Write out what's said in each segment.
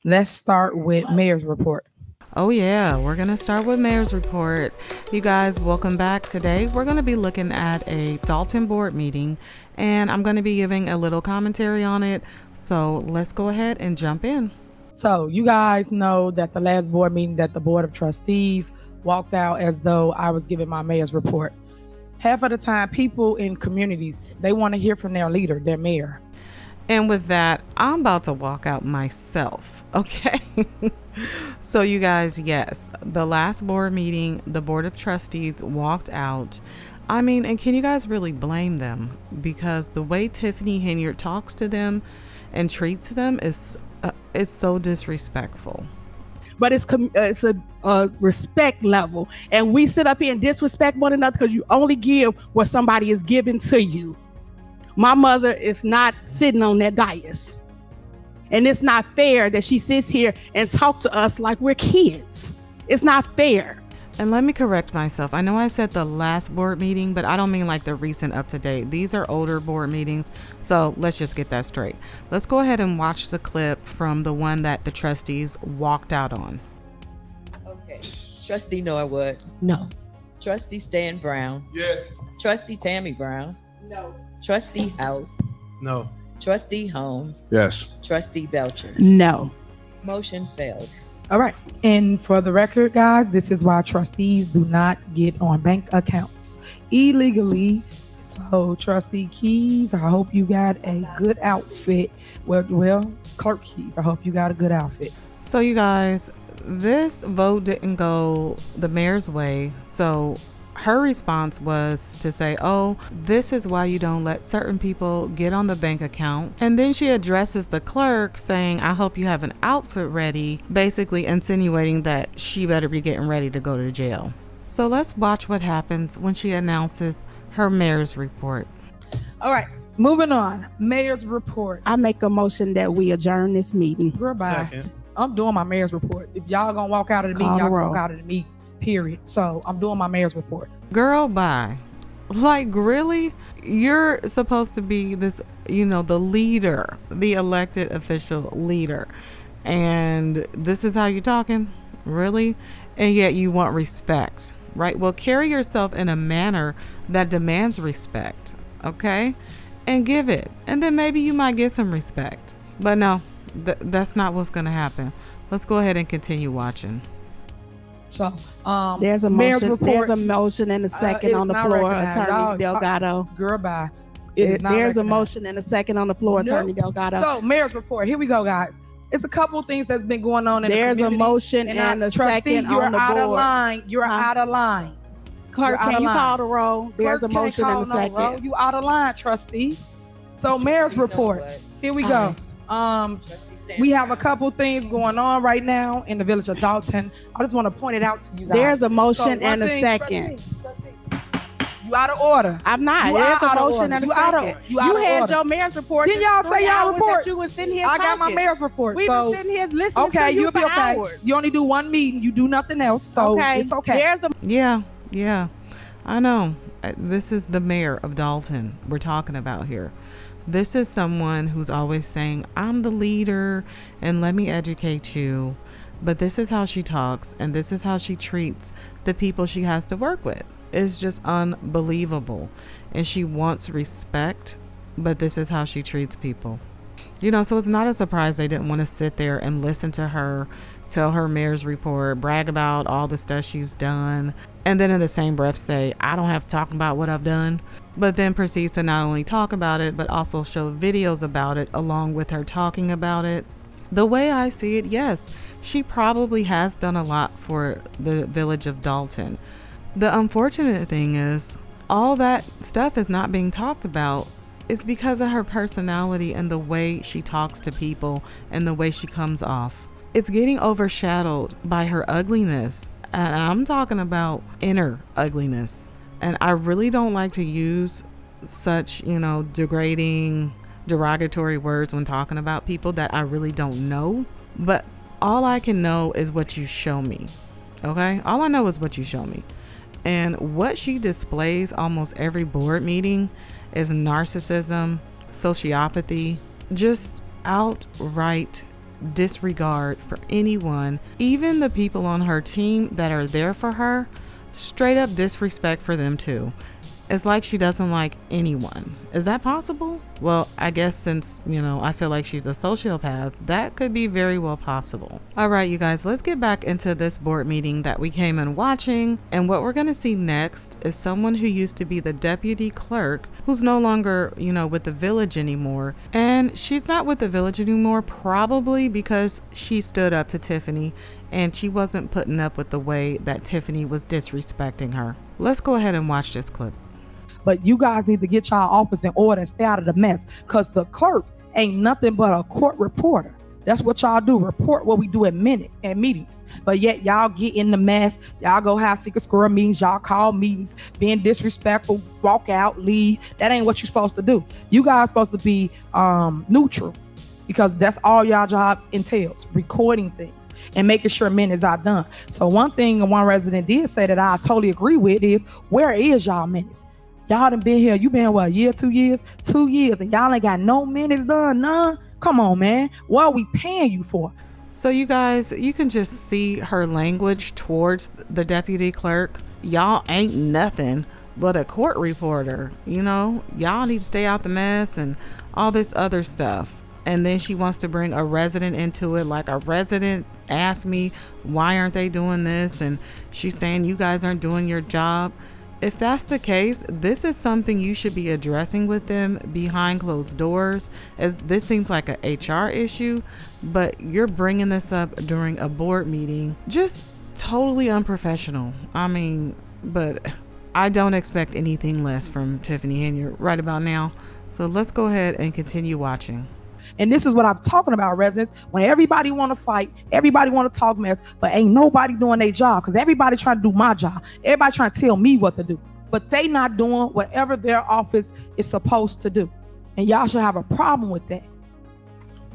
Let's start with mayor's report. Oh, yeah, we're going to start with Mayor's Report. You guys, welcome back. Today, we're going to be looking at a Dolton Board meeting, and I'm going to be giving a little commentary on it. So let's go ahead and jump in. So you guys know that the last board meeting that the Board of Trustees walked out as though I was giving my mayor's report. Half of the time, people in communities, they want to hear from their leader, their mayor. And with that, I'm about to walk out myself, okay? So, you guys, yes, the last board meeting, the Board of Trustees walked out. I mean, and can you guys really blame them? Because the way Tiffany Henyard talks to them and treats them is it's so disrespectful. But it's a respect level, and we sit up here and disrespect one another because you only give what somebody is giving to you. My mother is not sitting on that dais, and it's not fair that she sits here and talk to us like we're kids. It's not fair. And let me correct myself. I know I said the last board meeting, but I don't mean like the recent up to date. These are older board meetings. So let's just get that straight. Let's go ahead and watch the clip from the one that the trustees walked out on. Okay. Trustee Norwood. No. Trustee Stan Brown. Yes. Trustee Tammy Brown. No. Trustee House. No. Trustee Holmes. Yes. Trustee Belcher. No. Motion failed. All right. And for the record, guys, this is why trustees do not get on bank accounts illegally. So, Trustee Keys, I hope you got a good outfit. Well, Clerk Keys, I hope you got a good outfit. So, you guys, this vote didn't go the mayor's way. So, her response was to say, oh, this is why you don't let certain people get on the bank account. And then she addresses the clerk saying, I hope you have an outfit ready, basically insinuating that she better be getting ready to go to jail. So let's watch what happens when she announces her mayor's report. All right. Moving on. Mayor's report. I make a motion that we adjourn this meeting. Goodbye. Second. I'm doing my mayor's report. If y'all gonna walk out of the meeting, Call the y'all gonna roll. walk out of the meeting. Period. So I'm doing my mayor's report. Girl, bye. Like, really? You're supposed to be this, the leader, the elected official leader. And this is how you're talking? Really? And yet you want respect, right? Well, carry yourself in a manner that demands respect, okay? And give it. And then maybe you might get some respect. But no, that's not what's going to happen. Let's go ahead and continue watching. So There's a mayor's motion. report. There's a motion and a It second is on the not floor, recognized. Attorney Y'all- Delgado. Girl, bye. It is not There's a recognized. motion and a second on the floor, Attorney Nope. Delgado. So mayor's report. Here we go, guys. It's a couple of things that's been going on in There's the a community. motion and a Trustee, second you're on the out of board. line. You're Huh? out of line. Clerk, You're out can of you line. call the roll? There's a Clerk can't motion call and a no second. roll. You out of line, trustee. So mayor's Trustee report. Norwood. Here we go. Trustee Stan We have a Brown. couple things going on right now in the village of Dalton. I just want to point it out to you guys. There's a So motion one and a thing, second. trustee, you out of order. I'm not. You There's are a out of motion order. and a You out of- second. you out of had order. your mayor's report. Didn't y'all the say 3 y'all hours report? that you was sitting here I got my talking. mayor's report. We've So been sitting here listening okay, to you you'll be for okay. hours. You only do one meeting. You do nothing else. So okay. it's okay. There's a Yeah, I know. This is the mayor of Dalton we're talking about here. This is someone who's always saying, I'm the leader and let me educate you. But this is how she talks and this is how she treats the people she has to work with. It's just unbelievable. And she wants respect, but this is how she treats people. So it's not a surprise they didn't want to sit there and listen to her tell her mayor's report, brag about all the stuff she's done, and then in the same breath say, I don't have to talk about what I've done, but then proceeds to not only talk about it, but also show videos about it along with her talking about it. The way I see it, yes, she probably has done a lot for the village of Dalton. The unfortunate thing is, all that stuff is not being talked about. It's because of her personality and the way she talks to people and the way she comes off. It's getting overshadowed by her ugliness. And I'm talking about inner ugliness. And I really don't like to use such, degrading, derogatory words when talking about people that I really don't know. But all I can know is what you show me. Okay? All I know is what you show me. And what she displays almost every board meeting is narcissism, sociopathy, just outright disregard for anyone, even the people on her team that are there for her. Straight up disrespect for them too. It's like she doesn't like anyone. Is that possible? Well, I guess since, I feel like she's a sociopath, that could be very well possible. All right, you guys, let's get back into this board meeting that we came in watching. And what we're going to see next is someone who used to be the deputy clerk, who's no longer, with the village anymore. And she's not with the village anymore, probably because she stood up to Tiffany and she wasn't putting up with the way that Tiffany was disrespecting her. Let's go ahead and watch this clip. But you guys need to get y'all office in order and stay out of the mess, because the clerk ain't nothing but a court reporter. That's what y'all do, report what we do at meetings. But yet y'all get in the mess. Y'all go have secret squirrel meetings. Y'all call meetings, being disrespectful, walk out, leave. That ain't what you're supposed to do. You guys supposed to be neutral, because that's all y'all job entails, recording things and making sure minutes are done. So one thing one resident did say that I totally agree with is, where is y'all minutes? Y'all done been here. You been what, a year, 2 years? 2 years, and y'all ain't got no minutes done? None? Come on, man. What are we paying you for? So you guys, you can just see her language towards the deputy clerk. Y'all ain't nothing but a court reporter. Y'all need to stay out the mess and all this other stuff. And then she wants to bring a resident into it, like a resident asked me, why aren't they doing this? And she's saying you guys aren't doing your job. If that's the case, this is something you should be addressing with them behind closed doors, as this seems like an HR issue, but you're bringing this up during a board meeting. Just totally unprofessional. But I don't expect anything less from Tiffany Henyard right about now. So let's go ahead and continue watching. And this is what I'm talking about, residents. When everybody want to fight, everybody want to talk mess, but ain't nobody doing their job, because everybody trying to do my job. Everybody trying to tell me what to do, but they not doing whatever their office is supposed to do. And y'all should have a problem with that.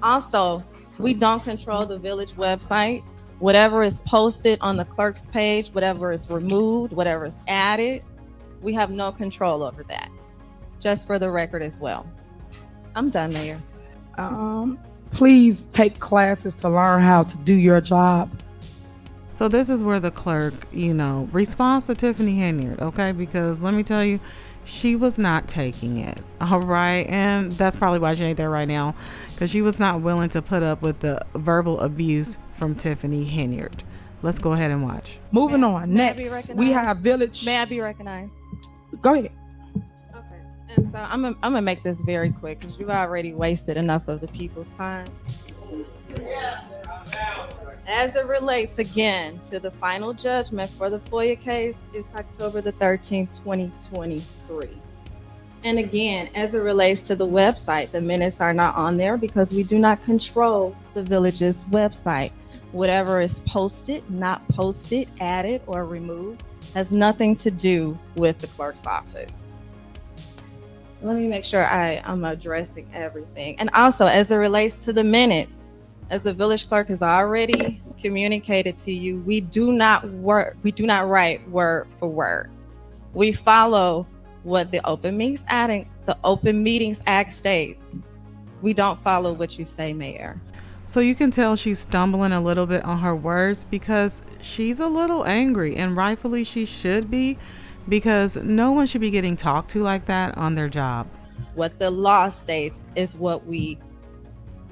Also, we don't control the village website. Whatever is posted on the clerk's page, whatever is removed, whatever is added, we have no control over that. Just for the record as well. I'm done, Mayor. Please take classes to learn how to do your job. So this is where the clerk, responds to Tiffany Henyard, okay? Because let me tell you, she was not taking it, all right? And that's probably why she ain't there right now, because she was not willing to put up with the verbal abuse from Tiffany Henyard. Let's go ahead and watch. Moving on. May I be Next, recognized? we have village. May I be recognized? Go ahead. And so I'm gonna make this very quick, because you've already wasted enough of the people's time. As it relates again to the final judgment for the FOIA case, it's October the 13th, 2023. And again, as it relates to the website, the minutes are not on there because we do not control the village's website. Whatever is posted, not posted, added, or removed has nothing to do with the clerk's office. Let me make sure I'm addressing everything. And also, as it relates to the minutes, as the village clerk has already communicated to you, we do not write word for word. We follow what the Open Meetings Act states. We don't follow what you say, Mayor. So you can tell she's stumbling a little bit on her words because she's a little angry, and rightfully she should be, because no one should be getting talked to like that on their job. What the law states is what we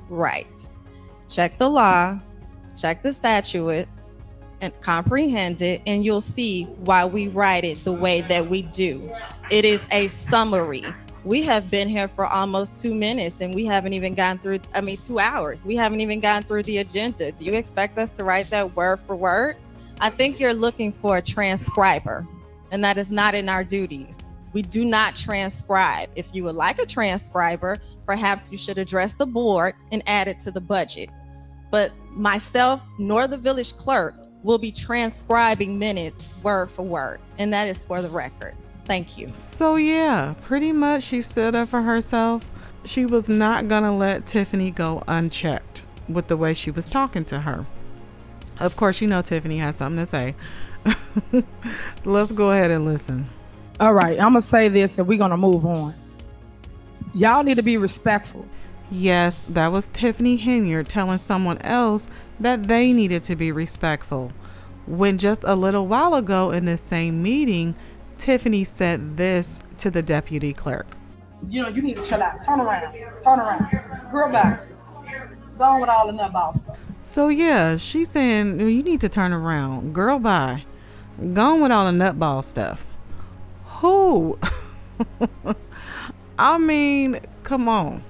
write. Check the law, check the statutes, and comprehend it, and you'll see why we write it the way that we do. It is a summary. We have been here for almost 2 minutes, and we haven't even gone through, 2 hours. We haven't even gone through the agenda. Do you expect us to write that word for word? I think you're looking for a transcriber, and that is not in our duties. We do not transcribe. If you would like a transcriber, perhaps you should address the board and add it to the budget. But myself nor the village clerk will be transcribing minutes word for word, and that is for the record. Thank you. So yeah, pretty much she stood up for herself. She was not gonna let Tiffany go unchecked with the way she was talking to her. Of course, Tiffany has something to say. Let's go ahead and listen. All right, I'm gonna say this and we're gonna move on. Y'all need to be respectful. Yes, that was Tiffany Henyard telling someone else that they needed to be respectful. When just a little while ago in this same meeting, Tiffany said this to the deputy clerk. You know, you need to chill out. Turn around. Turn around. Girl back. Go on with all the nutball stuff. So yeah, she's saying you need to turn around. Girl, bye. Go on with all the nutball stuff. Who? I mean, come on.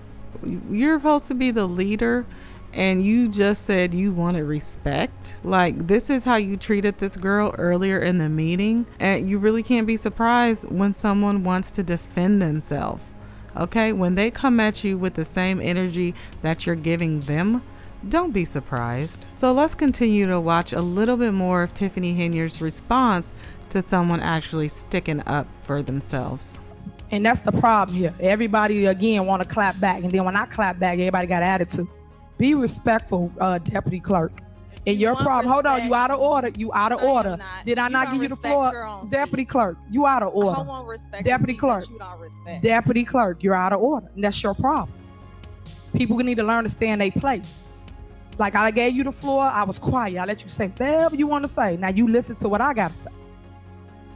You're supposed to be the leader and you just said you wanted respect. Like, this is how you treated this girl earlier in the meeting. And you really can't be surprised when someone wants to defend themselves. Okay? When they come at you with the same energy that you're giving them, don't be surprised. So let's continue to watch a little bit more of Tiffany Henyard's response to someone actually sticking up for themselves. And that's the problem here. Everybody, again, want to clap back. And then when I clap back, everybody got attitude. Be respectful, Deputy Clerk. And your problem, hold on, you out of order. You out of order. Did I not give you the floor? Deputy Clerk, you out of order. I won't respect Deputy Clerk. you don't respect. Deputy Clerk, you're out of order. And that's your problem. People need to learn to stay in their place. Like, I gave you the floor, I was quiet. I let you say whatever you want to say. Now you listen to what I got to say.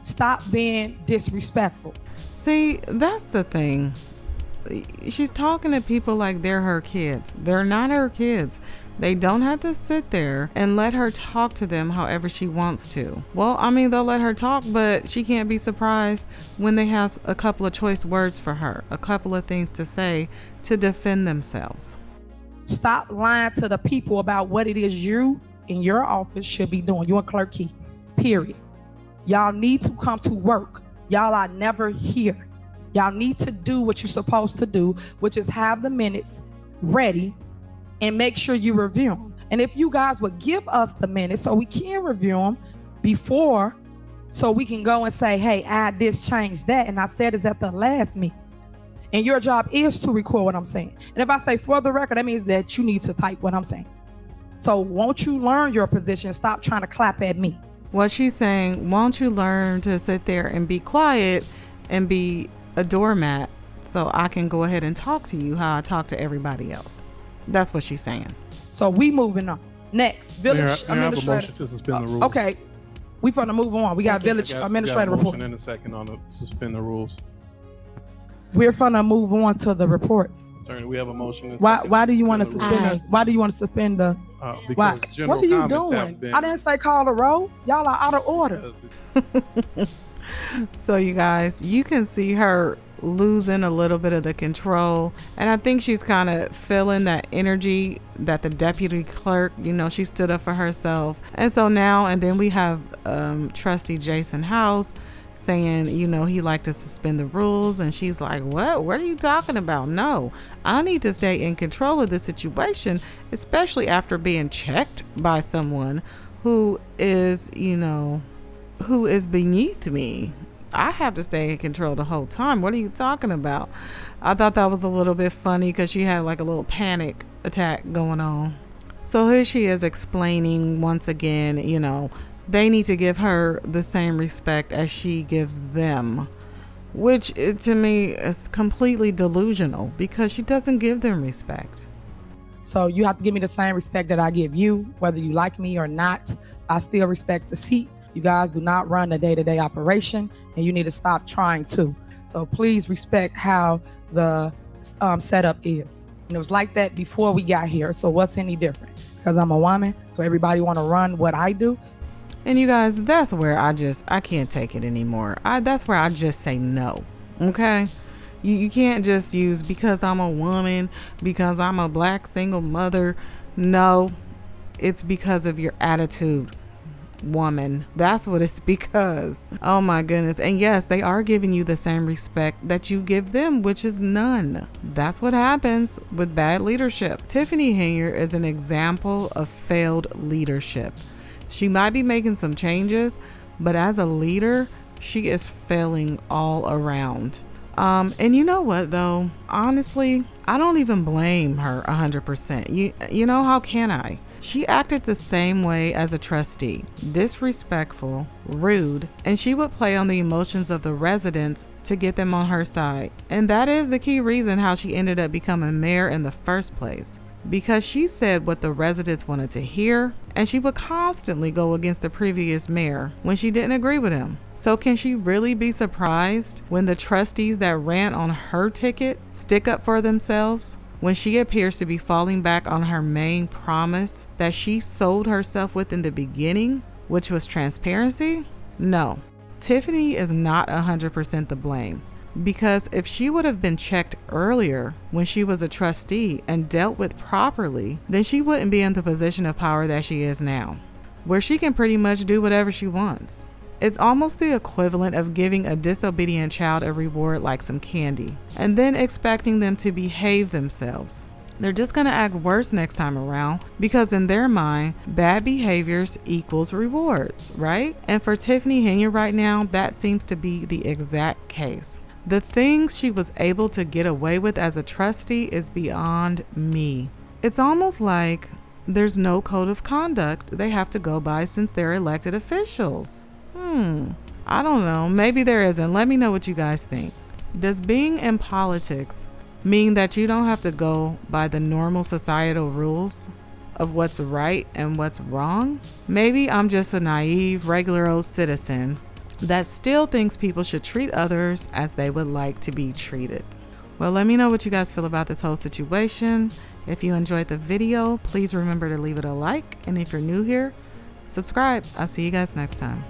Stop being disrespectful. See, that's the thing. She's talking to people like they're her kids. They're not her kids. They don't have to sit there and let her talk to them however she wants to. Well, I mean, they'll let her talk, but she can't be surprised when they have a couple of choice words for her, a couple of things to say to defend themselves. Stop lying to the people about what it is you in your office should be doing. You and Clerk Key, period. Y'all need to come to work. Y'all are never here. Y'all need to do what you're supposed to do, which is have the minutes ready and make sure you review them. And if you guys would give us the minutes so we can review them before, so we can go and say, hey, add this, change that. And I said it's at the last meeting. And your job is to record what I'm saying. And if I say for the record, that means that you need to type what I'm saying. So won't you learn your position? Stop trying to clap at me. What she's saying, won't you learn to sit there and be quiet and be a doormat so I can go ahead and talk to you how I talk to everybody else. That's what she's saying. So we moving on. Next, village Mayor, I have a administrator. motion to suspend the rules. Okay, we finna move on. We got village administrator got a report. motion and a second on the suspend the rules. We're finna move on to the reports. Attorney, we have a motion. And a Why? second Why do you want to the suspend? rules. Why do you want to suspend the? Because Why? general What are you comments have doing? been. I didn't say call the roll. Y'all are out of order. So you guys, you can see her losing a little bit of the control, and I think she's kind of feeling that energy that the deputy clerk, she stood up for herself. And so now, and then we have trustee Jason House saying, he liked to suspend the rules, and she's like, what are you talking about? No, I need to stay in control of the situation, especially after being checked by someone who is beneath me. I have to stay in control the whole time. What are you talking about? I thought that was a little bit funny because she had like a little panic attack going on. So here she is explaining once again, they need to give her the same respect as she gives them, which to me is completely delusional because she doesn't give them respect. So you have to give me the same respect that I give you, whether you like me or not. I still respect the seat. You guys do not run the day-to-day operation, and you need to stop trying to. So please respect how the setup is. And it was like that before we got here. So what's any different? Because I'm a woman, so everybody want to run what I do. And you guys, that's where I can't take it anymore. That's where I just say no. Okay? You can't just use because I'm a woman, because I'm a black single mother. No, it's because of your attitude, woman. That's what it's because. Oh my goodness. And yes, they are giving you the same respect that you give them, which is none. That's what happens with bad leadership. Tiffany Henyard is an example of failed leadership. She might be making some changes, but as a leader, she is failing all around. And you know what though? Honestly, I don't even blame her 100%. You know, how can I? She acted the same way as a trustee, disrespectful, rude, and she would play on the emotions of the residents to get them on her side. And that is the key reason how she ended up becoming mayor in the first place. Because she said what the residents wanted to hear, and she would constantly go against the previous mayor when she didn't agree with him. So can she really be surprised when the trustees that ran on her ticket stick up for themselves? When she appears to be falling back on her main promise that she sold herself with in the beginning, which was transparency? No, Tiffany is not 100% the blame. Because if she would have been checked earlier when she was a trustee and dealt with properly, then she wouldn't be in the position of power that she is now, where she can pretty much do whatever she wants. It's almost the equivalent of giving a disobedient child a reward like some candy, and then expecting them to behave themselves. They're just going to act worse next time around because in their mind, bad behaviors equals rewards, right? And for Tiffany Henyard right now, that seems to be the exact case. The things she was able to get away with as a trustee is beyond me. It's almost like there's no code of conduct they have to go by since they're elected officials. I don't know. Maybe there isn't. Let me know what you guys think. Does being in politics mean that you don't have to go by the normal societal rules of what's right and what's wrong? Maybe I'm just a naive, regular old citizen that still thinks people should treat others as they would like to be treated. Well, let me know what you guys feel about this whole situation. If you enjoyed the video, please remember to leave it a like. And if you're new here, subscribe. I'll see you guys next time.